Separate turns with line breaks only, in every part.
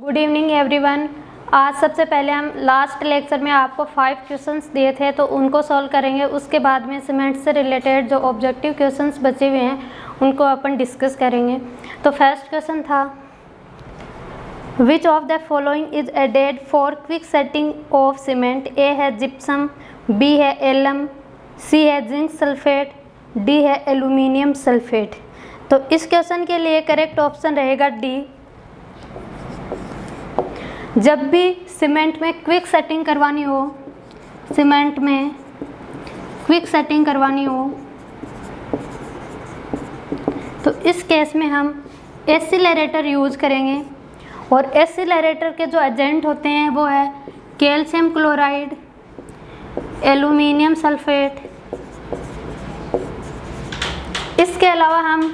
Good evening everyone. आज सबसे पहले हम लास्ट लेक्चर में आपको 5 क्वेश्चंस दिए थे तो उनको सॉल्व करेंगे। उसके बाद में सीमेंट से रिलेटेड जो ऑब्जेक्टिव क्वेश्चंस बचे हुए हैं उनको अपन डिस्कस करेंगे। तो फर्स्ट क्वेश्चन था, which of the following is added for quick setting of cement? A है जिप्सम, बी है एलम, सी है जिंक सल्फेट, डी है एल्यूमिनियम सल्फेट। तो इस क्वेश्चन के लिए करेक्ट ऑप्शन रहेगा डी। जब भी सीमेंट में क्विक सेटिंग करवानी हो, सीमेंट में क्विक सेटिंग करवानी हो तो इस केस में हम एसिलरेटर यूज़ करेंगे। और एसिलरेटर के जो एजेंट होते हैं वो है कैल्शियम क्लोराइड, एल्यूमिनियम सल्फेट। इसके अलावा हम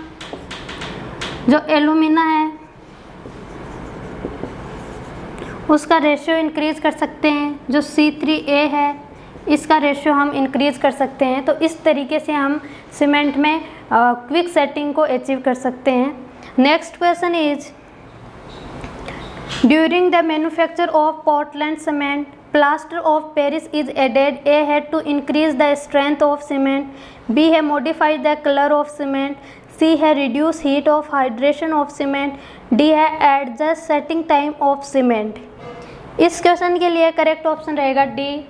जो एल्यूमिना है उसका रेशियो इंक्रीज कर सकते हैं। जो C3A है इसका रेशियो हम इंक्रीज कर सकते हैं। तो इस तरीके से हम सीमेंट में क्विक सेटिंग को अचीव कर सकते हैं। Next question is, during the manufacture of Portland cement plaster of Paris is added. A है to increase the strength of cement, B है modify the colour of cement, C है reduce heat of hydration of cement, D है adjust setting time of cement. इस question के लिए correct option रहेगा D,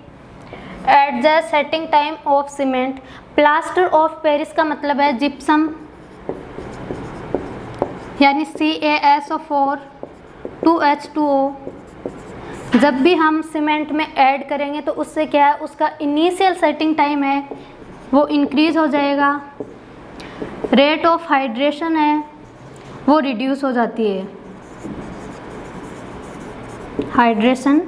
adjust setting time of cement. Plaster of Paris का मतलब है जिप्सम यानी CaSO4 2H2O। जब भी हम सीमेंट में ऐड करेंगे तो उससे क्या है, उसका इनिशियल सेटिंग टाइम है वो इंक्रीज हो जाएगा, रेट ऑफ हाइड्रेशन है वो रिड्यूस हो जाती है, हाइड्रेशन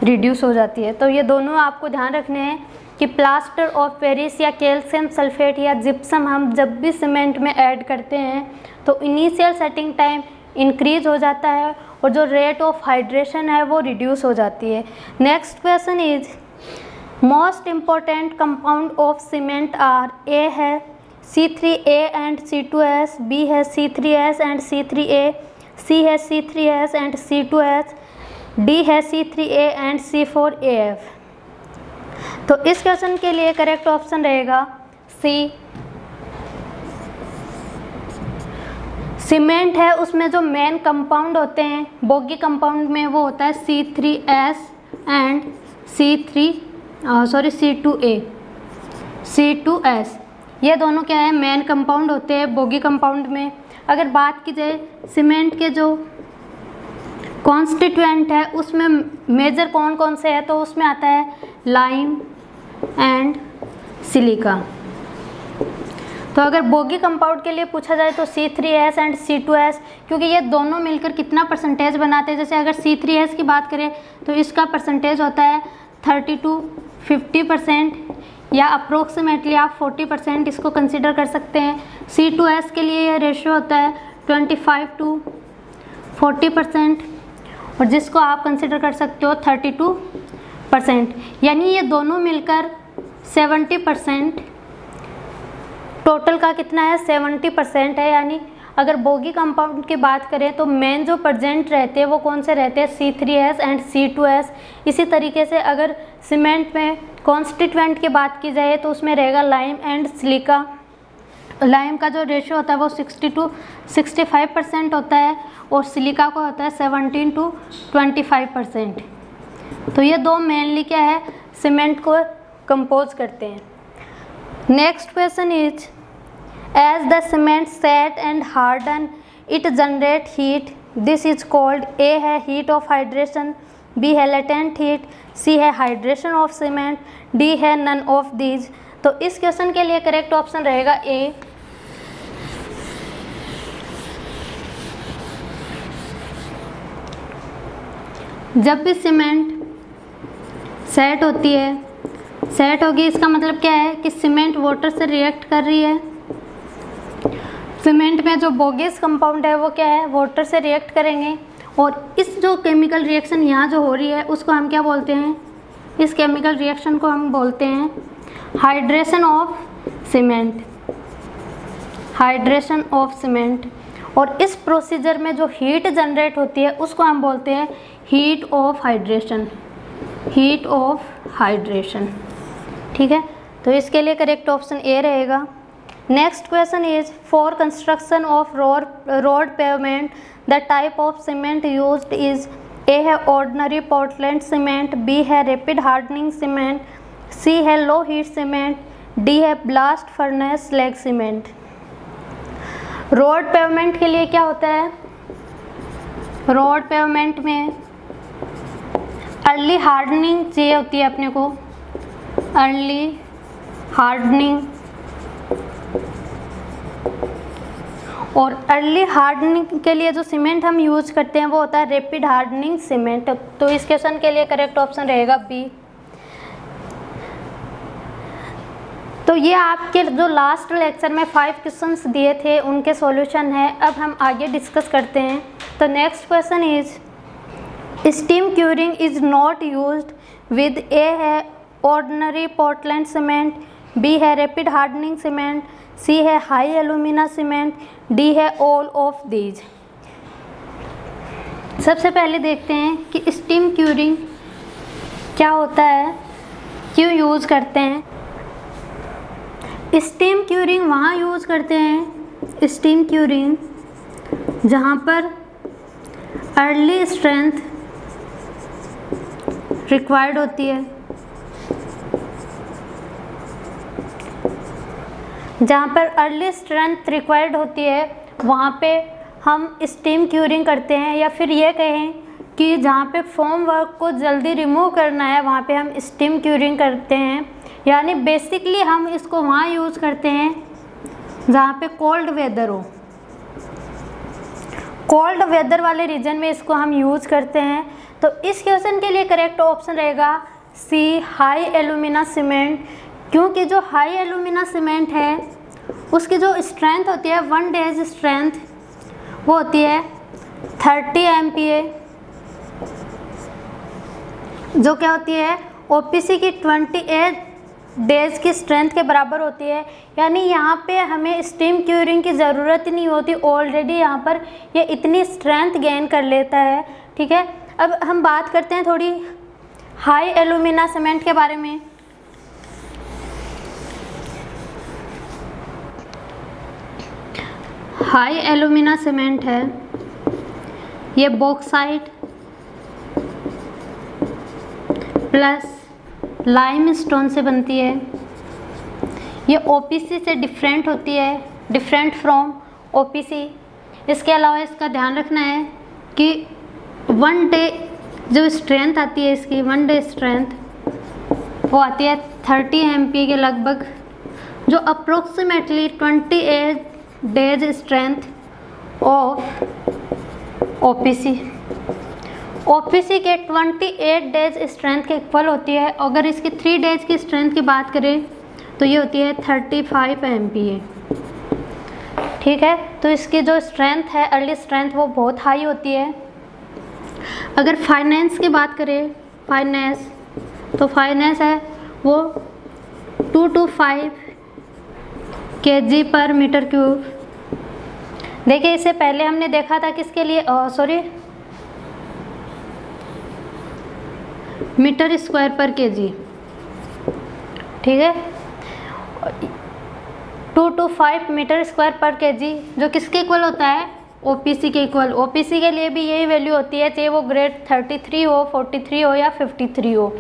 रिड्यूस हो जाती है। तो ये दोनों आपको ध्यान रखने हैं कि प्लास्टर ऑफ पेरिस या कैल्शियम सल्फेट या जिप्सम हम जब भी सीमेंट में ऐड करते हैं तो इनिशियल सेटिंग टाइम इंक्रीज हो जाता है और जो रेट ऑफ हाइड्रेशन है वो रिड्यूस हो जाती है। Next question is, most important compound of cement are. A है C3A एंड C2S, बी है C3S एंड C3A, सी है C3S एंड C2S, डी है C3A एंड C4AF। तो इस क्वेश्चन के लिए करेक्ट ऑप्शन रहेगा सी। सीमेंट है उसमें जो मेन कंपाउंड होते हैं बोगी कंपाउंड में वो होता है C3S एंड C2A, C2S। ये दोनों क्या है, मेन कंपाउंड होते हैं बोगी कंपाउंड में। अगर बात की जाए सीमेंट के जो कॉन्स्टिट्यूएंट है उसमें मेजर कौन कौन से है, तो उसमें आता है लाइम एंड सिलिका। तो अगर बोगी कंपाउंड के लिए पूछा जाए तो C3S एंड C2S, क्योंकि ये दोनों मिलकर कितना परसेंटेज बनाते हैं। जैसे अगर C3S की बात करें तो इसका परसेंटेज होता है 30 to 50% या अप्रोक्सीमेटली आप 40% इसको कंसिडर कर सकते हैं। C2S के लिए यह रेशियो होता है 25 to 40% और जिसको आप कंसिडर कर सकते हो 32%। यानी ये दोनों मिलकर 70%, टोटल का कितना है 70% है। यानी अगर बोगी कंपाउंड की बात करें तो मेन जो प्रेजेंट रहते हैं वो कौन से रहते हैं, C3S एंड C2S। इसी तरीके से अगर सीमेंट में कॉन्स्टिट्यूएंट की बात की जाए तो उसमें रहेगा लाइम एंड सिलिका। लाइम का जो रेशियो होता है वो 60 to 65% होता है और सिलिका का होता है 17 to 25%। तो ये दो मेनली क्या है, सीमेंट को कंपोज करते हैं। Next question is, as the cement set and harden it generate heat, this is called. A है हीट ऑफ हाइड्रेशन, बी है लेटेंट हीट, सी है हाइड्रेशन ऑफ सीमेंट, डी है नन ऑफ दीज। तो इस question के लिए correct option रहेगा ए। जब भी सीमेंट सेट होती है, सेट होगी इसका मतलब क्या है कि सीमेंट वाटर से रिएक्ट कर रही है। सीमेंट में जो बोगेस कंपाउंड है वो क्या है, वाटर से रिएक्ट करेंगे और इस जो केमिकल रिएक्शन यहाँ जो हो रही है उसको हम क्या बोलते हैं, इस केमिकल रिएक्शन को हम बोलते हैं hydration of cement, hydration of cement. और इस प्रोसीजर में जो हीट जनरेट होती है उसको हम बोलते हैं heat of hydration, heat of hydration. ठीक है, तो इसके लिए करेक्ट ऑप्शन ए रहेगा। Next question is for construction of road pavement the type of cement used is A है ऑर्डिनरी पोर्टलैंड सीमेंट, बी है रैपिड हार्डनिंग सीमेंट, सी है low heat cement, D है blast furnace slag cement. Road pavement के लिए क्या होता है, road pavement में अर्ली हार्डनिंग चाहिए होती है अपने को, अर्ली हार्डनिंग, और अर्ली हार्डनिंग के लिए जो सीमेंट हम यूज करते हैं वो होता है रैपिड हार्डनिंग सीमेंट। तो इस क्वेश्चन के लिए करेक्ट ऑप्शन रहेगा बी। तो ये आपके जो लास्ट लेक्चर में 5 क्वेश्चंस दिए थे उनके सॉल्यूशन है। अब हम आगे डिस्कस करते हैं। तो next question is steam curing is not used with A है ऑर्डिनरी पोर्टलैंड सीमेंट, बी है रैपिड हार्डनिंग सीमेंट, सी है हाई एल्यूमिना सीमेंट, डी है ऑल ऑफ दीज। सबसे पहले देखते हैं कि स्टीम क्यूरिंग क्या होता है, क्यों यूज़ करते हैं। स्टीम क्यूरिंग वहाँ यूज़ करते हैं, स्टीम क्यूरिंग जहाँ पर अर्ली स्ट्रेंथ रिक्वायर्ड होती है, जहाँ पर अर्ली स्ट्रेंथ रिक्वायर्ड होती है वहाँ पे हम स्टीम क्यूरिंग करते हैं। या फिर ये कहें कि जहाँ पे फोम वर्क को जल्दी रिमूव करना है वहाँ पे हम स्टीम क्यूरिंग करते हैं। यानी बेसिकली हम इसको वहाँ यूज़ करते हैं जहाँ पे कोल्ड वेदर हो, कोल्ड वेदर वाले रीजन में इसको हम यूज़ करते हैं। तो इस क्वेश्चन के लिए करेक्ट ऑप्शन रहेगा सी हाई एल्यूमिना सीमेंट, क्योंकि जो हाई एल्यूमिना सीमेंट है उसकी जो स्ट्रेंथ होती है 1 डेज स्ट्रेंथ वो होती है 30 MPa, जो क्या होती है OPC की 28 डेज की स्ट्रेंथ के बराबर होती है। यानी यहाँ पे हमें स्टीम क्यूरिंग की ज़रूरत ही नहीं होती, ऑलरेडी यहाँ पर ये इतनी स्ट्रेंथ गेन कर लेता है। ठीक है, अब हम बात करते हैं थोड़ी हाई एल्यूमिना सीमेंट के बारे में। हाई एल्यूमिना सीमेंट है, ये बॉक्साइट प्लस लाइमस्टोन से बनती है। ये OPC से डिफरेंट होती है, डिफरेंट फ्रॉम OPC। इसके अलावा इसका ध्यान रखना है कि 1 डे जो स्ट्रेंथ आती है इसकी 1 डे स्ट्रेंथ वो आती है 30 MPa के लगभग, जो approximately 28 days strength of OPC के 28 डेज स्ट्रेंथ के इक्वल होती है। अगर इसकी 3 डेज की स्ट्रेंथ की बात करें तो ये होती है 35 MPa। ठीक है, तो इसकी जो स्ट्रेंथ है अर्ली स्ट्रेंथ वो बहुत हाई होती है। अगर फाइनेंस की बात करें, फाइनेंस तो फाइनेंस है वो 2 to 5 kg पर मीटर क्यूब। देखिए इससे पहले हमने देखा था किसके लिए, मीटर स्क्वायर पर kg। ठीक है, 2 to 5 मीटर स्क्वायर पर kg, जो किसके इक्वल होता है OPC के इक्वल। OPC के लिए भी यही वैल्यू होती है, चाहे वो ग्रेड 33 हो, 43 हो या 53 हो।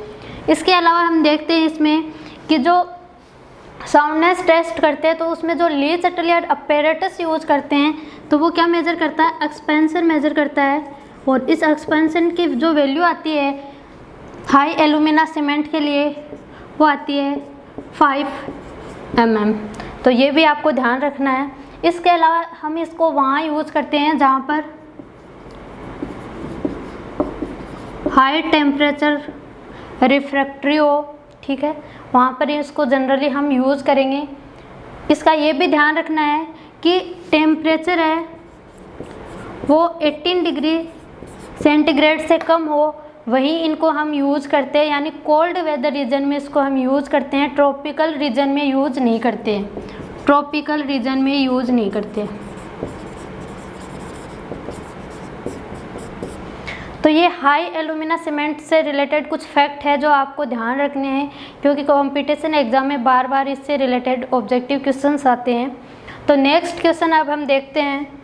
इसके अलावा हम देखते हैं इसमें कि जो साउंडनेस टेस्ट करते हैं तो उसमें जो ली चटलियर अपैरेटस यूज करते हैं तो वो क्या मेज़र करता है, एक्सपेंशन मेज़र करता है। और इस एक्सपेंशन की जो वैल्यू आती है हाई एल्यूमिना सीमेंट के लिए वो आती है 5 mm। तो ये भी आपको ध्यान रखना है। इसके अलावा हम इसको वहाँ यूज़ करते हैं जहाँ पर हाई टेम्परेचर रिफ्रैक्ट्री हो। ठीक है, वहाँ पर इसको जनरली हम यूज़ करेंगे। इसका ये भी ध्यान रखना है कि टेम्परेचर है वो 18 डिग्री सेंटीग्रेड से कम हो, वही इनको हम यूज़ करते हैं। यानी कोल्ड वेदर रीजन में इसको हम यूज़ करते हैं, ट्रॉपिकल रीजन में यूज़ नहीं करते हैं, ट्रॉपिकल रीजन में यूज़ नहीं करते। तो ये हाई एलुमिना सीमेंट से रिलेटेड कुछ फैक्ट है जो आपको ध्यान रखने हैं, क्योंकि कॉम्पिटिशन एग्जाम में बार बार इससे रिलेटेड ऑब्जेक्टिव क्वेश्चंस आते हैं। तो नेक्स्ट क्वेश्चन अब हम देखते हैं।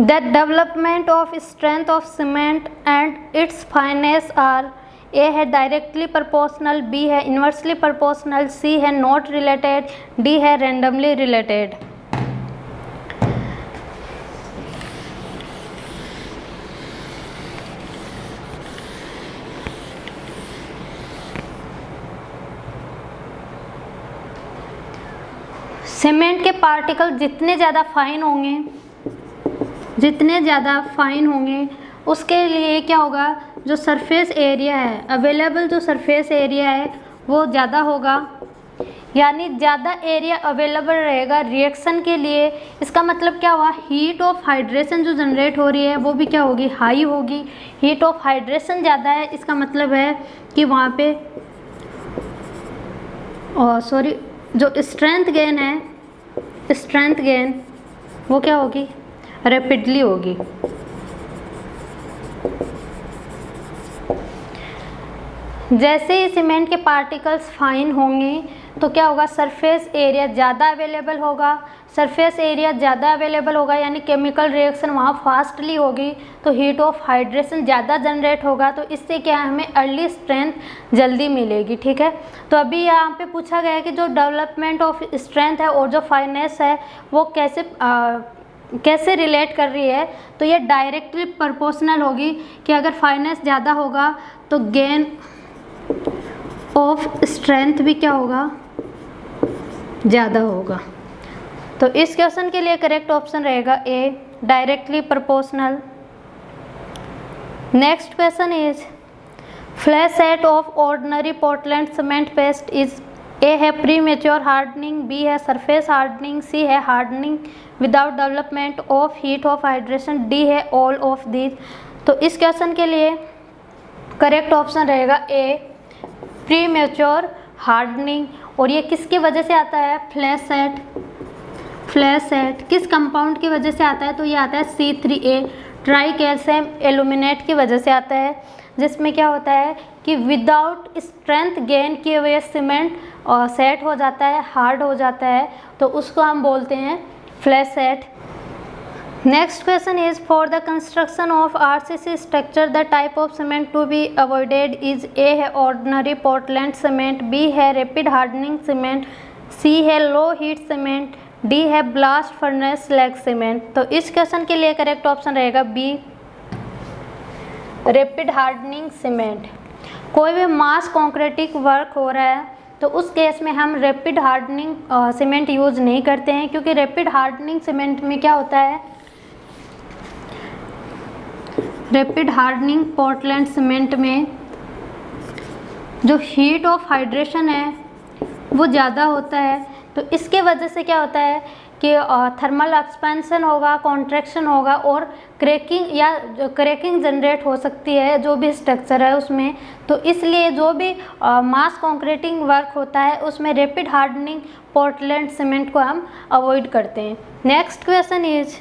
That development of strength of cement and its fineness are A है directly proportional, B है inversely proportional, C है not related, D है randomly related। सीमेंट के पार्टिकल जितने ज़्यादा फाइन होंगे उसके लिए क्या होगा, जो सरफेस एरिया है अवेलेबल, जो सरफेस एरिया है वो ज़्यादा होगा, यानी ज़्यादा एरिया अवेलेबल रहेगा रिएक्शन के लिए। इसका मतलब क्या हुआ, हीट ऑफ हाइड्रेशन जो जनरेट हो रही है वो भी क्या होगी, हाई होगी। हीट ऑफ हाइड्रेशन ज़्यादा है, इसका मतलब है कि वहाँ पे जो स्ट्रेंथ गेन वो क्या होगी, रैपिडली होगी। जैसे ही सीमेंट के पार्टिकल्स फाइन होंगे तो क्या होगा, सरफेस एरिया ज़्यादा अवेलेबल होगा। सरफेस एरिया ज़्यादा अवेलेबल होगा यानी केमिकल रिएक्शन वहाँ फास्टली होगी, तो हीट ऑफ हाइड्रेशन ज़्यादा जनरेट होगा। तो इससे क्या है, हमें अर्ली स्ट्रेंथ जल्दी मिलेगी। ठीक है, तो अभी यहाँ पे पूछा गया है कि जो डेवलपमेंट ऑफ स्ट्रेंथ है और जो फाइनेस है वो कैसे रिलेट कर रही है। तो ये डायरेक्टली प्रोपोर्शनल होगी कि अगर फाइनेस ज़्यादा होगा तो गेन ऑफ स्ट्रेंथ भी क्या होगा, ज़्यादा होगा। तो इस क्वेश्चन के लिए करेक्ट ऑप्शन रहेगा A, directly proportional. Next question is flash set of ordinary Portland cement paste is A है प्री मेच्योर हार्डनिंग, बी है सरफेस हार्डनिंग, सी है hardening without development of heat of hydration, D है all of these. तो इस question के लिए correct option रहेगा ए, pre mature hardening. और ये किसकी वजह से आता है, फ्लैश सेट किस कंपाउंड की वजह से आता है, तो ये आता है C3A ट्राई कैल्शियम एल्यूमिनेट की वजह से आता है, जिसमें क्या होता है कि विदाउट स्ट्रेंथ गेन किए हुए सीमेंट सेट हो जाता है, हार्ड हो जाता है, तो उसको हम बोलते हैं flash set. Next question is for the construction of RCC structure the type of cement to be avoided is A है ऑर्डिनरी पोर्टलैंड सीमेंट, बी है रैपिड हार्डनिंग सीमेंट, सी है लो हीट सीमेंट, डी है blast furnace slag cement. तो इस question के लिए correct option रहेगा B, rapid hardening cement. कोई भी मास कॉन्क्रीटिंग वर्क हो रहा है तो उस केस में हम रैपिड हार्डनिंग सीमेंट यूज़ नहीं करते हैं, क्योंकि रैपिड हार्डनिंग सीमेंट में क्या होता है, रैपिड हार्डनिंग पोर्टलैंड सीमेंट में जो हीट ऑफ हाइड्रेशन है वो ज़्यादा होता है। तो इसके वजह से क्या होता है कि थर्मल एक्सपेंशन होगा, कॉन्ट्रैक्शन होगा और क्रैकिंग जनरेट हो सकती है जो भी स्ट्रक्चर है उसमें। तो इसलिए जो भी मास कॉन्क्रीटिंग वर्क होता है उसमें रैपिड हार्डनिंग पोर्टलैंड सीमेंट को हम अवॉइड करते हैं। Next question is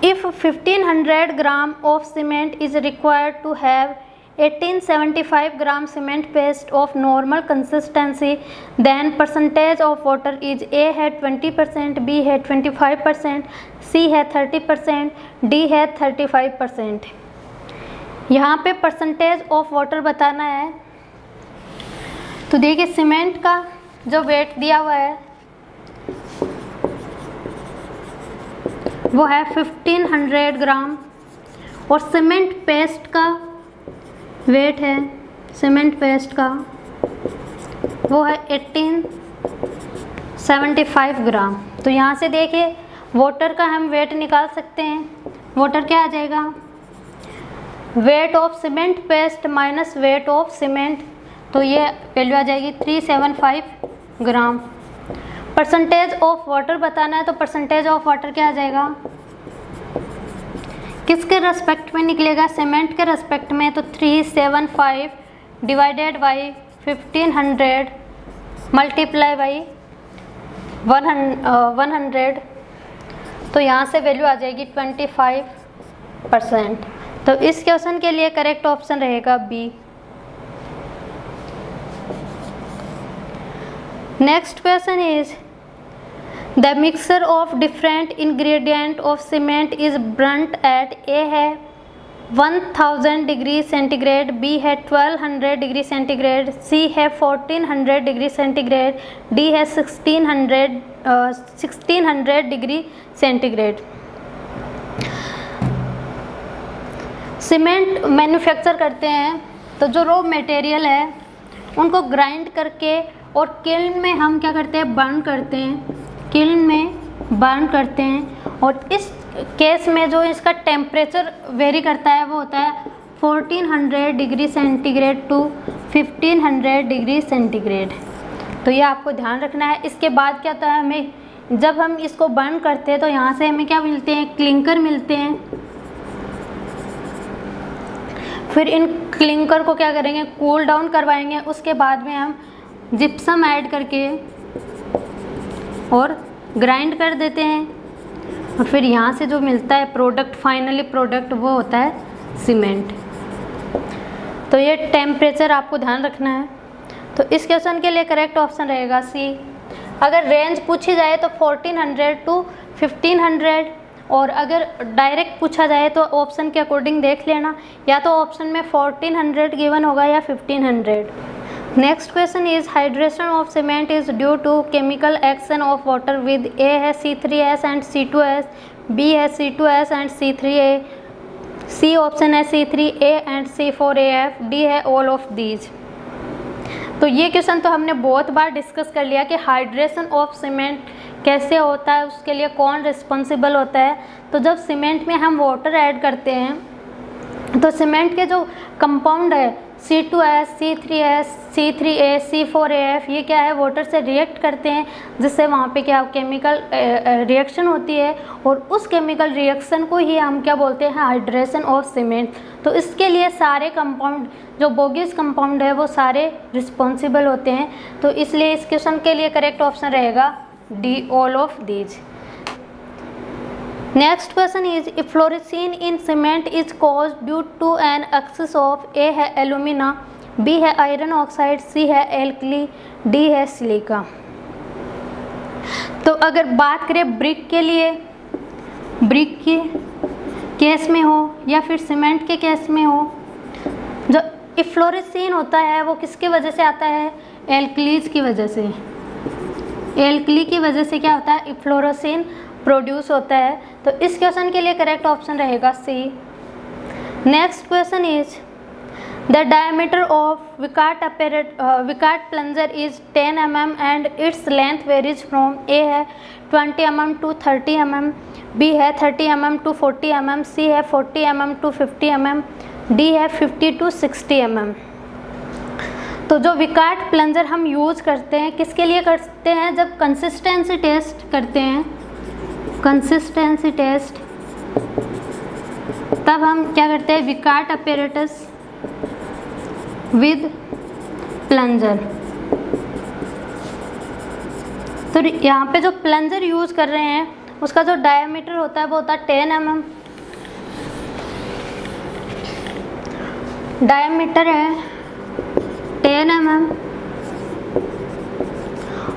if 1500 gram of cement is required to have 1875 gram cement paste of normal consistency, then percentage of water is A है 20%, B है 25%, C है 30%, D है 35%। यहाँ पे परसेंटेज ऑफ वाटर बताना है। तो देखिए सीमेंट का जो वेट दिया हुआ है वो है 1500 ग्राम और सीमेंट पेस्ट का वेट है, सीमेंट पेस्ट का वो है 1875 ग्राम। तो यहाँ से देखिए वाटर का हम वेट निकाल सकते हैं। वाटर क्या आ जाएगा, weight of cement paste minus weight of cement, तो ये वैल्यू आ जाएगी 375 ग्राम। परसेंटेज ऑफ वाटर बताना है तो परसेंटेज ऑफ वाटर क्या आ जाएगा किसके रेस्पेक्ट में निकलेगा? सीमेंट के रेस्पेक्ट में। तो 375 डिवाइडेड बाई 1500 मल्टीप्लाई बाई 100, तो यहाँ से वैल्यू आ जाएगी 25%। तो इस क्वेश्चन के लिए करेक्ट ऑप्शन रहेगा B. Next question is the mixture of different ingredient of cement is burnt at A है 1000 डिग्री सेंटीग्रेड, बी है 1200 डिग्री सेंटीग्रेड, सी है 1400 डिग्री सेंटीग्रेड, डी है 1600 डिग्री सेंटीग्रेड। सीमेंट मैन्युफैक्चर करते हैं तो जो रॉ मटेरियल है उनको ग्राइंड करके और किल्न में हम क्या करते हैं? बर्न करते हैं, किल्न में बर्न करते हैं। और इस केस में जो इसका टेम्परेचर वेरी करता है वो होता है 1400 degree centigrade to 1500 degree centigrade. तो ये आपको ध्यान रखना है। इसके बाद क्या होता है, हमें जब हम इसको बर्न करते हैं तो यहाँ से हमें क्या मिलते हैं? क्लिंकर मिलते हैं। फिर इन क्लिंकर को क्या करेंगे? कूल डाउन करवाएंगे। उसके बाद में हम जिप्सम ऐड करके और ग्राइंड कर देते हैं। और फिर यहाँ से जो मिलता है प्रोडक्ट, फाइनली प्रोडक्ट, वो होता है सीमेंट। तो ये टेम्परेचर आपको ध्यान रखना है। तो इस क्वेश्चन के लिए करेक्ट ऑप्शन रहेगा सी। अगर रेंज पूछी जाए तो 1400 टू 1500, और अगर डायरेक्ट पूछा जाए तो ऑप्शन के अकॉर्डिंग देख लेना, या तो ऑप्शन में 1400 गिवन होगा या 1500। Next question is hydration of cement is due to chemical action of water with A है C3S एंड C2S, बी है C2S and C3A, C option है C3A एंड C4AF, डी है ऑल ऑफ दीज। तो ये question तो हमने बहुत बार discuss कर लिया कि हाइड्रेशन ऑफ सीमेंट कैसे होता है, उसके लिए कौन रिस्पॉन्सिबल होता है। तो जब सीमेंट में हम वाटर ऐड करते हैं तो सीमेंट के जो कंपाउंड है C2S, C3S, C3A, C4AF, ये क्या है? वाटर से रिएक्ट करते हैं, जिससे वहाँ पे क्या केमिकल रिएक्शन होती है, और उस केमिकल रिएक्शन को ही हम क्या बोलते हैं? Hydration of cement. तो इसके लिए सारे कंपाउंड, जो बोगीज कंपाउंड है, वो सारे रिस्पॉन्सिबल होते हैं। तो इसलिए इस क्वेश्चन के लिए करेक्ट ऑप्शन रहेगा D, all of these. Next question is efflorescence in cement is cause due to an excess of, A है एलुमिना, बी है आयरन ऑक्साइड, सी है एल्कली, डी है सिलिका। तो अगर बात करें ब्रिक के लिए, ब्रिक के केस में हो या फिर सीमेंट के केस में हो, जो इफ्लोरेसिन होता है वो किसकी वजह से आता है? एल्कलीज की वजह से। एल्कली की वजह से क्या होता है? इफ्लोरेसिन प्रोड्यूस होता है। तो इस क्वेश्चन के लिए करेक्ट ऑप्शन रहेगा C. Next question is the diameter of Vicat plunger is 10 mm and its length varies from, A है 20 mm टू 30 mm, बी है 30 mm टू 40 mm, सी है 40 mm टू 50 mm, डी है 50 to 60 mm। तो जो विकार्ट plunger हम use करते हैं किसके लिए करते हैं? जब कंसिस्टेंसी टेस्ट करते हैं, कंसिस्टेंसी टेस्ट, तब हम क्या करते हैं? विकार्ट अपैरेटस विद प्लंजर। तो यहाँ पे जो प्लंजर यूज़ कर रहे हैं उसका जो डायमीटर होता है वो होता है 10 mm, डायमीटर है 10 mm,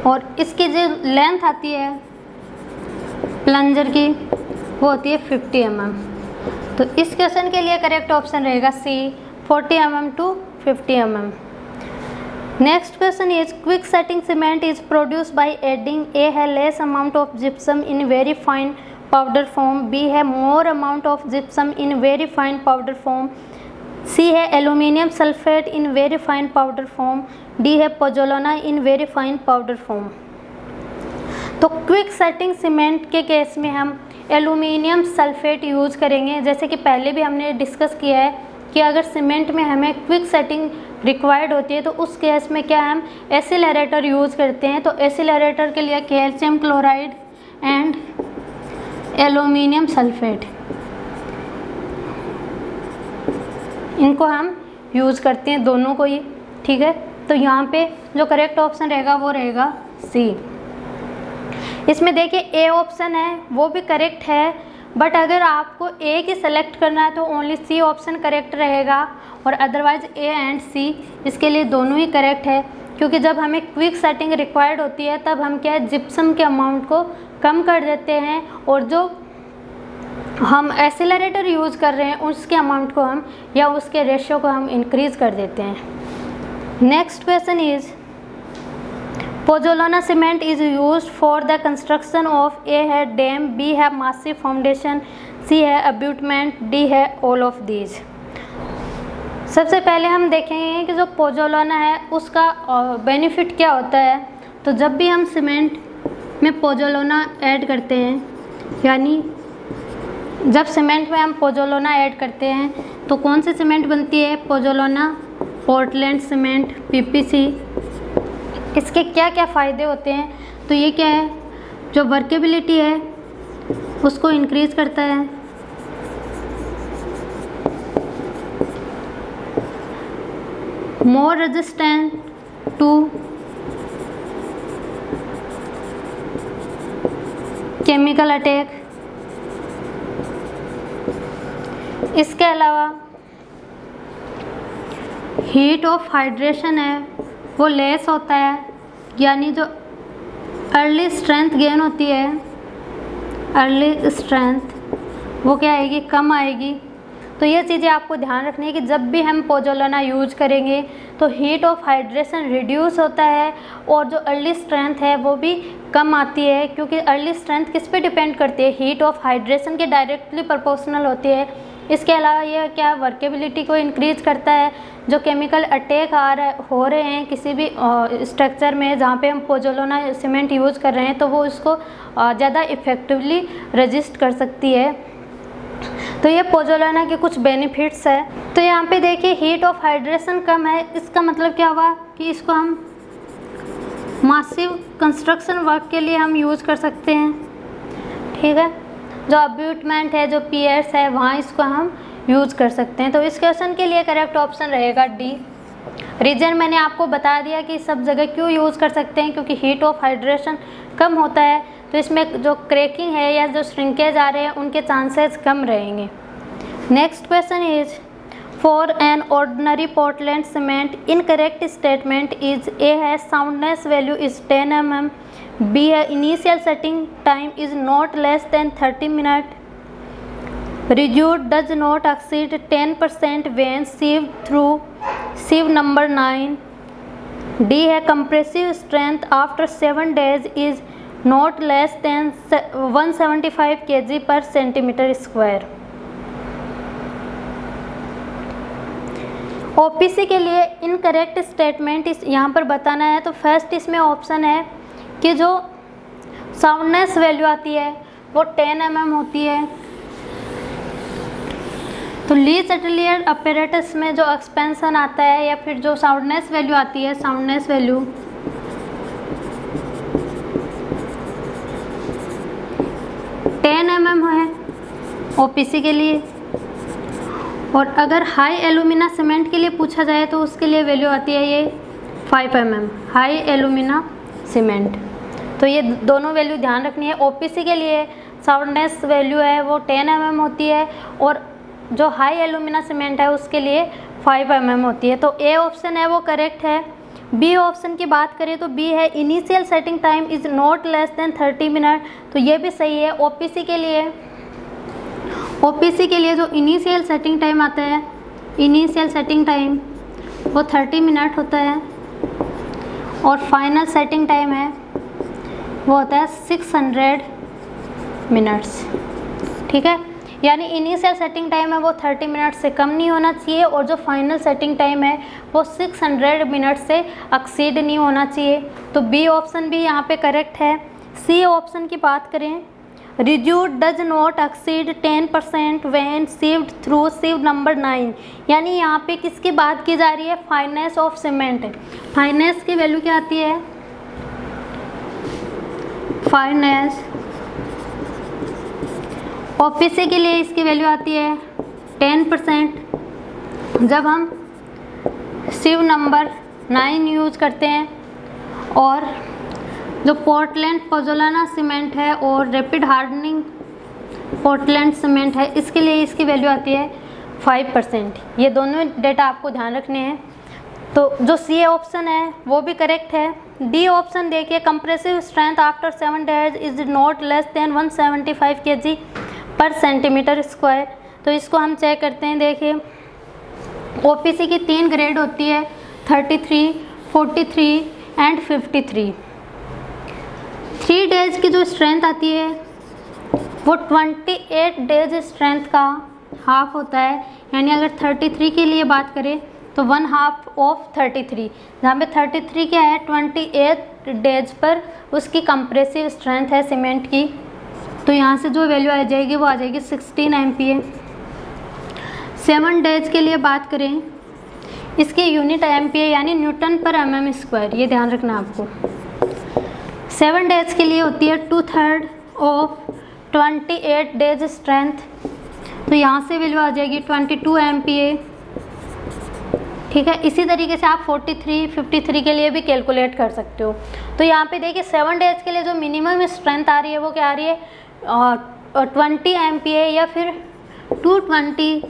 और इसकी जो लेंथ आती है प्लंजर की वो होती है 50 mm। तो इस क्वेश्चन के लिए करेक्ट ऑप्शन रहेगा C, 40 mm to 50 mm। Next question is quick setting cement is produce by adding, A है less amount of gypsum in very fine powder form, B है more amount of gypsum in very fine powder form, C है aluminium sulphate in very fine powder form, D है pozzolana in very fine powder form. तो quick setting cement के case में हम aluminium sulphate use करेंगे। जैसे कि पहले भी हमने डिस्कस किया है कि अगर सीमेंट में हमें क्विक सेटिंग रिक्वायर्ड होती है तो उस केस में क्या हम एसिलरेटर यूज़ करते हैं। तो एसिलरेटर के लिए calcium chloride and aluminium sulphate, इनको हम यूज़ करते हैं दोनों को ही, ठीक है। तो यहाँ पे जो करेक्ट ऑप्शन रहेगा वो रहेगा सी। इसमें देखिए ए ऑप्शन है वो भी करेक्ट है, बट अगर आपको ए की सेलेक्ट करना है तो ओनली सी ऑप्शन करेक्ट रहेगा, और अदरवाइज ए एंड सी इसके लिए दोनों ही करेक्ट है, क्योंकि जब हमें क्विक सेटिंग रिक्वायर्ड होती है तब हम क्या है जिप्सम के अमाउंट को कम कर देते हैं, और जो हम एक्सीलरेटर यूज़ कर रहे हैं उसके अमाउंट को हम या उसके रेशियो को हम इंक्रीज़ कर देते हैं। Next question is pozzolana cement is used for the construction of A है डैम, बी है मासिव फाउंडेशन, सी है अब्यूटमेंट, डी है ऑल ऑफ दीज। सबसे पहले हम देखेंगे कि जो पोज़ोलाना है उसका बेनिफिट क्या होता है। तो जब भी हम सीमेंट में पोज़ोलाना ऐड करते हैं, यानी जब सीमेंट में हम पोज़ोलाना ऐड करते हैं तो कौन सी सीमेंट बनती है? Pozzolana, Portland cement, PPC. इसके क्या क्या फ़ायदे होते हैं? तो ये क्या है, जो वर्केबिलिटी है उसको इंक्रीज़ करता है, मोर रेजिस्टेंट टू केमिकल अटैक। इसके अलावा हीट ऑफ हाइड्रेशन है वो लेस होता है, यानी जो अर्ली स्ट्रेंथ गेन होती है, अर्ली स्ट्रेंथ वो क्या आएगी, कम आएगी। तो ये चीज़ें आपको ध्यान रखनी है कि जब भी हम पोज़ोलाना यूज करेंगे तो हीट ऑफ हाइड्रेशन रिड्यूस होता है और जो अर्ली स्ट्रेंथ है वो भी कम आती है, क्योंकि अर्ली स्ट्रेंथ किस पे डिपेंड करती है, हीट ऑफ हाइड्रेशन के डायरेक्टली प्रोपोर्शनल होती है। इसके अलावा ये क्या वर्केबिलिटी को इंक्रीज़ करता है, जो केमिकल अटैक हो रहे हैं किसी भी स्ट्रक्चर में जहाँ पे हम पोज़ोलाना सीमेंट यूज़ कर रहे हैं तो वो इसको ज़्यादा इफ़ेक्टिवली रेजिस्ट कर सकती है। तो ये पोज़ोलाना के कुछ बेनिफिट्स है। तो यहाँ पे देखिए हीट ऑफ हाइड्रेशन कम है, इसका मतलब क्या हुआ कि इसको हम मासिव कंस्ट्रक्शन वर्क के लिए हम यूज़ कर सकते हैं, ठीक है। जो अब्यूटमेंट है, जो पियर्स है, वहाँ इसको हम यूज़ कर सकते हैं। तो इस क्वेश्चन के लिए करेक्ट ऑप्शन रहेगा डी। रीजन मैंने आपको बता दिया कि सब जगह क्यों यूज़ कर सकते हैं, क्योंकि हीट ऑफ हाइड्रेशन कम होता है तो इसमें जो क्रैकिंग है या जो श्रिंकेज आ रहे हैं उनके चांसेस कम रहेंगे। Next question is for an ordinary Portland cement incorrect statement is A है soundness value is 10 mm, B है initial setting time is not less than 30 minute, residue does not exceed 10% when sieved through sieve number 9, D है compressive strength after 7 days is not less than 175 kg per centimetre square. OPC के लिए incorrect statement इस यहाँ पर बताना है। तो first इसमें ऑप्शन है कि जो साउंडनेस वैल्यू आती है वो 10 mm होती है। तो ली सेटलियर अपैरेटस में जो एक्सपेंशन आता है या फिर जो साउंडनेस वैल्यू आती है, साउंडनेस वैल्यू 10 mm है ओपीसी के लिए। और अगर हाई एलुमिना सीमेंट के लिए पूछा जाए तो उसके लिए वैल्यू आती है ये 5 mm, हाई एलुमिना सीमेंट। तो ये दोनों वैल्यू ध्यान रखनी है। ओपीसी के लिए साउंडनेस वैल्यू है वो 10 mm होती है और जो हाई एलुमिना सीमेंट है उसके लिए 5 mm होती है। तो ए ऑप्शन है वो करेक्ट है। बी ऑप्शन की बात करें तो बी है initial setting time is not less than 30 minute, तो ये भी सही है। ओपीसी के लिए जो इनिशियल सेटिंग टाइम आता है, इनिशियल सेटिंग टाइम वो 30 मिनट होता है और फाइनल सेटिंग टाइम है वो होता है 600 मिनट्स, ठीक है। यानी इनिशियल सेटिंग टाइम है वो 30 मिनट से कम नहीं होना चाहिए और जो फाइनल सेटिंग टाइम है वो 600 मिनट से एक्सीड नहीं होना चाहिए। तो बी ऑप्शन भी यहाँ पे करेक्ट है। सी ऑप्शन की बात करें, residue does not exceed 10% when sieved through sieve number 9, यानी यहाँ पे किसकी बात की जा रही है, फाइनेंस ऑफ सीमेंट। फाइनेंस की वैल्यू क्या आती है, फाइनेंस। ओपीसी के लिए इसकी वैल्यू आती है 10%, जब हम सिव नंबर 9 यूज करते हैं और जो पोर्टलैंड पोज़ोलाना सीमेंट है और रैपिड हार्डनिंग पोर्टलैंड सीमेंट है, इसके लिए इसकी वैल्यू आती है 5%। ये दोनों डेटा आपको ध्यान रखने हैं। तो जो सी ऑप्शन है वो भी करेक्ट है। डी ऑप्शन देखिए, compressive strength after 7 days is not less than 175 kg per centimetre square. तो इसको हम चेक करते हैं। देखिए ओपीसी की 3 ग्रेड होती है, 33, 43 एंड 53। 3 days की जो स्ट्रेंथ आती है वो 28 days स्ट्रेंथ का हाफ होता है। यानी अगर 33 के लिए बात करें तो 1/2 ऑफ 33, जहाँ पे 33 क्या है 28 days पर उसकी कंप्रेसिव स्ट्रेंथ है सीमेंट की। तो यहाँ से जो वैल्यू आ जाएगी वो आ जाएगी 16 MPa। 7 days के लिए बात करें, इसकी यूनिट MPa यानी न्यूटन पर mm², ये ध्यान रखना आपको। 7 days के लिए होती है 2/3 ऑफ 28 days स्ट्रेंथ। तो यहाँ से वैल्यू आ जाएगी 22 MPa। ठीक है, इसी तरीके से आप 43, 53 के लिए भी कैलकुलेट कर सकते हो। तो यहाँ पे देखिए 7 days के लिए जो मिनिमम स्ट्रेंथ आ रही है वो क्या आ रही है 20 MPa या फिर 220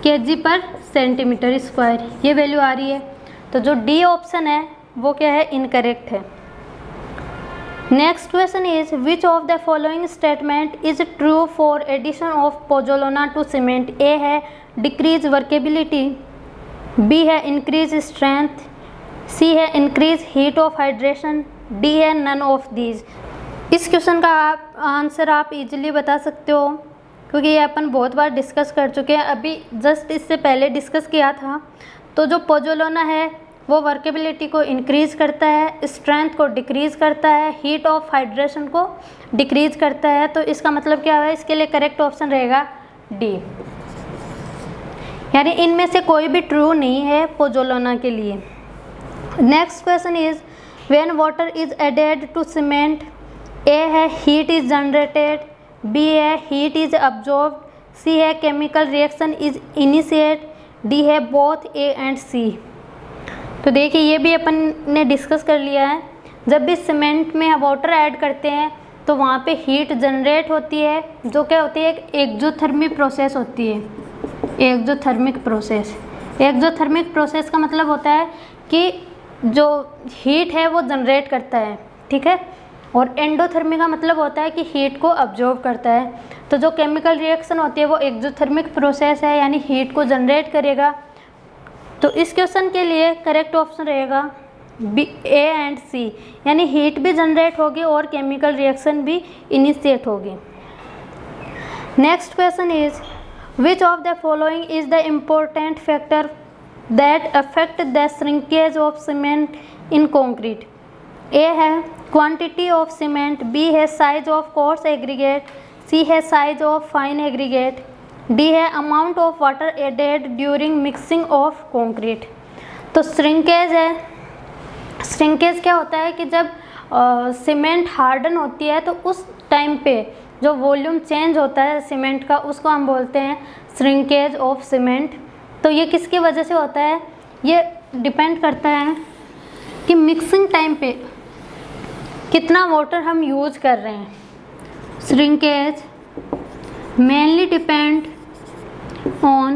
kg पर सेंटीमीटर स्क्वायर, ये वैल्यू आ रही है। तो जो डी ऑप्शन है वो क्या है, इनकरेक्ट है। Next question is which of the following statement is true for addition of pozzolana to cement. A है डिक्रीज वर्केबिलिटी, बी है इंक्रीज स्ट्रेंथ, सी है increase heat of hydration, D है none of these. इस question का answer आप easily बता सकते हो क्योंकि ये अपन बहुत बार डिस्कस कर चुके हैं। अभी जस्ट इससे पहले डिस्कस किया था। तो जो पोज़ोलाना है वो वर्केबिलिटी को इंक्रीज़ करता है, स्ट्रेंथ को डिक्रीज़ करता है, हीट ऑफ हाइड्रेशन को डिक्रीज़ करता है। तो इसका मतलब क्या है, इसके लिए करेक्ट ऑप्शन रहेगा डी। यानी इनमें से कोई भी ट्रू नहीं है पोज़ोलाना के लिए। Next question is when water is added to cement. A है हीट इज जनरेटेड, बी है हीट इज अब्जॉर्ब्ड, सी है chemical reaction is initiate, D है बोथ ए एंड सी। तो देखिए ये भी अपन ने डिस्कस कर लिया है। जब भी सीमेंट में वाटर ऐड करते हैं तो वहाँ पे हीट जनरेट होती है, जो क्या होती है, एक एक्जोथर्मिक प्रोसेस होती है। एक्जोथर्मिक प्रोसेस, एक्जोथर्मिक प्रोसेस का मतलब होता है कि जो हीट है वो जनरेट करता है, ठीक है। और एंडोथर्मिक का मतलब होता है कि हीट को अब्जॉर्ब करता है। तो जो केमिकल रिएक्शन होती है वो एक्जोथर्मिक प्रोसेस है, यानी हीट को जनरेट करेगा। तो इस क्वेश्चन के लिए करेक्ट ऑप्शन रहेगा बी, ए एंड सी, यानी हीट भी जनरेट होगी और केमिकल रिएक्शन भी इनिशिएट होगी। Next question is which of the following is the important factor that affect the shrinkage of cement in concrete. A है quantity of cement, B है size of coarse aggregate, C है size of fine aggregate, D है amount of water added during mixing of concrete. तो shrinkage है, shrinkage क्या होता है कि जब सीमेंट हार्डन होती है तो उस टाइम पे जो वॉल्यूम चेंज होता है सीमेंट का, उसको हम बोलते हैं श्रिंकेज ऑफ सीमेंट। तो ये किसकी वजह से होता है, ये डिपेंड करता है कि मिक्सिंग टाइम पे कितना वाटर हम यूज कर रहे हैं। Shrinkage mainly depend on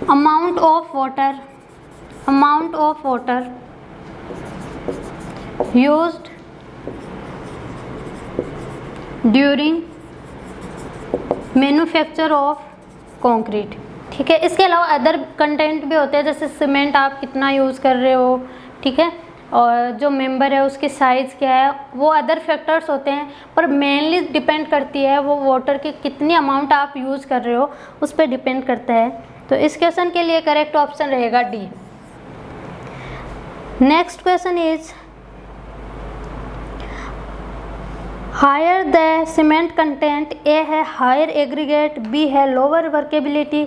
amount of water used during manufacture of concrete। ठीक है, इसके अलावा अदर कंटेंट भी होते हैं, जैसे सीमेंट आप कितना यूज़ कर रहे हो, ठीक है, और जो मेंबर है उसकी साइज़ क्या है, वो अदर फैक्टर्स होते हैं। पर मेनली डिपेंड करती है वो वाटर की कितनी अमाउंट आप यूज़ कर रहे हो, उस पर डिपेंड करता है। तो इस क्वेश्चन के लिए करेक्ट ऑप्शन रहेगा D. Next question is higher the cement content. A है हायर एग्रीगेट, बी है लोअर वर्केबिलिटी,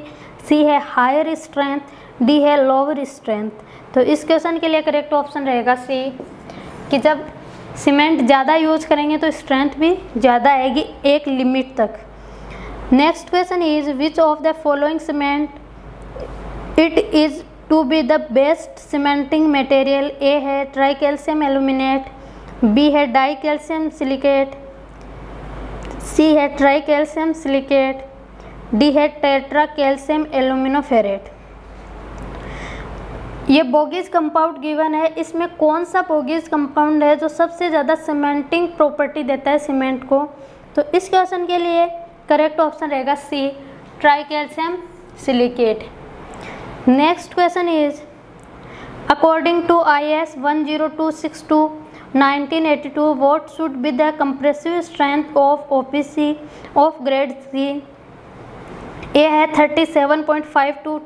सी है हायर स्ट्रेंथ, डी है लोअर स्ट्रेंथ। तो इस क्वेश्चन के लिए करेक्ट ऑप्शन रहेगा सी, कि जब सीमेंट ज़्यादा यूज करेंगे तो स्ट्रेंथ भी ज़्यादा आएगी एक लिमिट तक। Next question is which of the following cement it is to be the best cementing material. A है ट्राई कैल्शियम एल्यूमिनेट, बी है डाई कैल्शियम सिलिकेट, सी है ट्राई कैल्शियम सिलिकेट, डी है tetracalcium aluminoferrite. ये Bogue's compound given है, इसमें कौन सा bogies compound है जो सबसे ज़्यादा सीमेंटिंग प्रॉपर्टी देता है सीमेंट को? तो इस क्वेश्चन के लिए करेक्ट ऑप्शन रहेगा C, tricalcium silicate. Next question is according to IS 10262 1982 what should be the compressive strength of OPC of grade C? A है 37.5 to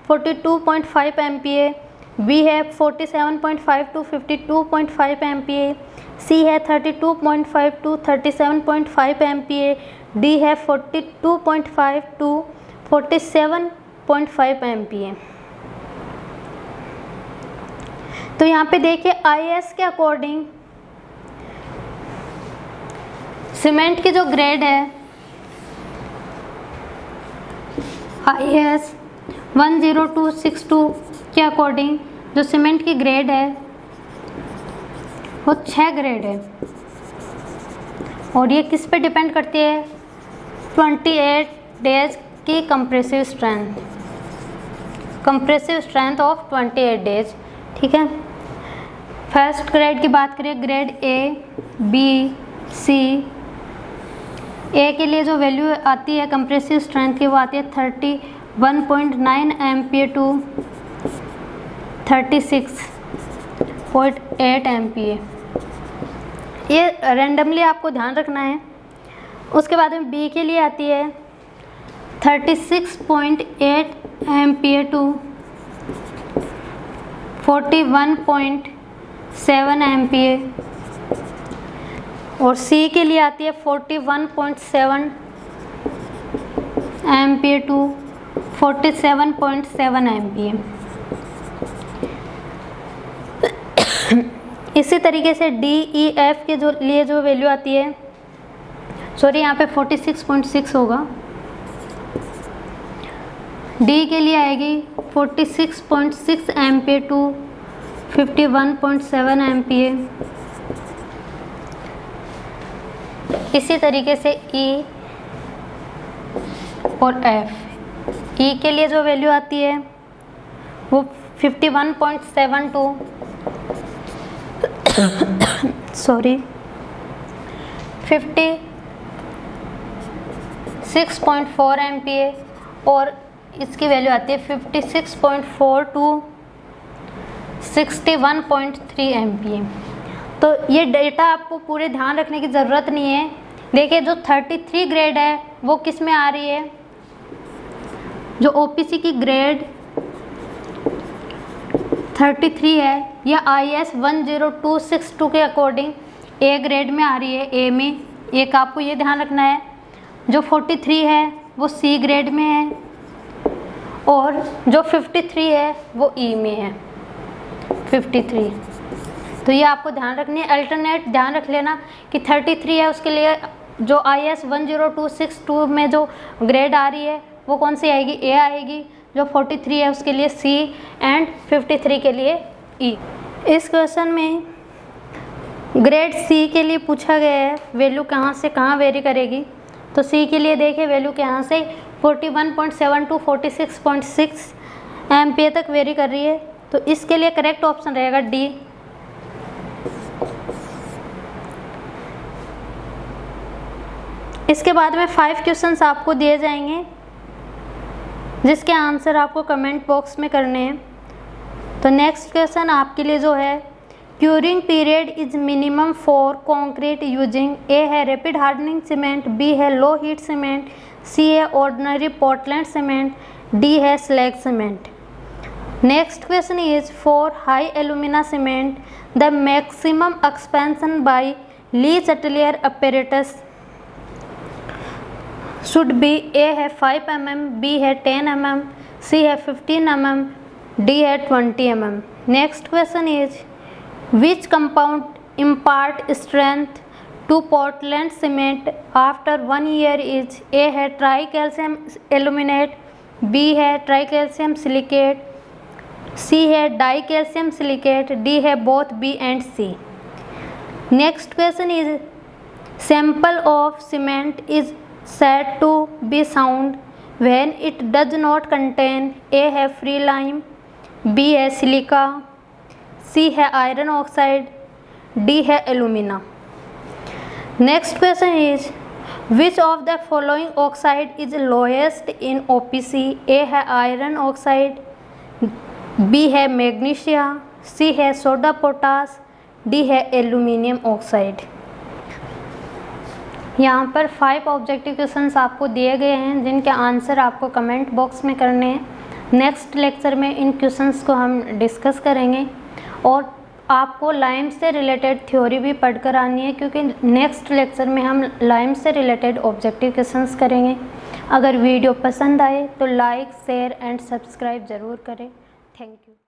42.5 MPa, B है 47.5 to 52.5 MPa, C है 32.5 to 37.5 MPa, D है 42.5 to 47.5 MPa। तो यहाँ पे देखिए IS के according cement की जो ग्रेड है IS 10262 के अकॉर्डिंग जो सीमेंट की ग्रेड है वो 6 ग्रेड है और ये किस पे डिपेंड करती है? 28 डेज की कंप्रेसिव स्ट्रेंथ ऑफ 28 डेज। ठीक है, फर्स्ट ग्रेड की बात करें, ग्रेड A, B, C। ए के लिए जो वैल्यू आती है कंप्रेसिव स्ट्रेंथ की वो आती है 31.9 MPa टू 36.8 MPa। ये रैंडमली आपको ध्यान रखना है। उसके बाद में बी के लिए आती है 36.8 MPa टू 41.7 MPa और सी के लिए आती है 41.7 MPa टू 47.7 MPa। इसी तरीके से डी, ई, एफ के लिए जो वैल्यू आती है, सॉरी यहाँ पे 46.6 होगा, डी के लिए आएगी 46.6 MPa टू 51.7 MPa। इसी तरीके से ई और एफ, ई के लिए जो वैल्यू आती है वो 51.7 टू 56.4 MPa और इसकी वैल्यू आती है 56.4 टू 61.3 MPa। तो ये डेटा आपको पूरे ध्यान रखने की ज़रूरत नहीं है। देखिए जो 33 ग्रेड है वो किस में आ रही है? जो OPC की ग्रेड 33 है यह IS 10262 के अकॉर्डिंग ए ग्रेड में आ रही है, ए में। एक आपको ये ध्यान रखना है, जो 43 है वो सी ग्रेड में है और जो 53 है वो ई में है, 53। तो ये आपको ध्यान रखनी है। अल्टरनेट ध्यान रख लेना कि 33 है उसके लिए जो IS 10262 में जो ग्रेड आ रही है वो कौन सी आएगी? ए आएगी। जो 43 है उसके लिए सी एंड 53 के लिए ई। इस क्वेश्चन में ग्रेड सी के लिए पूछा गया है वैल्यू कहाँ से कहाँ वेरी करेगी। तो सी के लिए देखिए वैल्यू कहाँ से 41.7 टू 46.6 MPa तक वेरी कर रही है। तो इसके लिए करेक्ट ऑप्शन रहेगा डी। इसके बाद में 5 क्वेश्चंस आपको दिए जाएंगे जिसके आंसर आपको कमेंट बॉक्स में करने हैं। तो नेक्स्ट क्वेश्चन आपके लिए जो है, curing period is minimum for concrete using, A है रैपिड हार्डनिंग सीमेंट, बी है लो हीट सीमेंट, सी है ऑर्डिनरी पोर्टलैंड सीमेंट, डी है slag cement. Next question is for high alumina cement the maximum expansion by Le Chatelier apparatus should be, A है 5 mm, B है 10 mm, सी है 15 mm, D है 20 mm। Next question is which compound impart strength to Portland cement after 1 year is, A है tricalcium aluminate, B है tricalcium silicate, C है dicalcium silicate, D है both B and C. Next question is sample of cement is said to be sound when it does not contain A है free lime, B है silica, C है iron oxide, D है alumina। Next question is which of the following oxide is lowest in OPC? A है iron oxide, B है magnesia, C है soda potash, D है aluminium oxide. यहाँ पर 5 objective questions आपको दिए गए हैं जिनके आंसर आपको कमेंट बॉक्स में करने हैं। नेक्स्ट लेक्चर में इन क्वेश्चंस को हम डिस्कस करेंगे और आपको लाइम से रिलेटेड थ्योरी भी पढ़कर आनी है, क्योंकि नेक्स्ट लेक्चर में हम लाइम से रिलेटेड ऑब्जेक्टिव क्वेश्चंस करेंगे। अगर वीडियो पसंद आए तो लाइक शेयर एंड सब्सक्राइब ज़रूर करें। Thank you.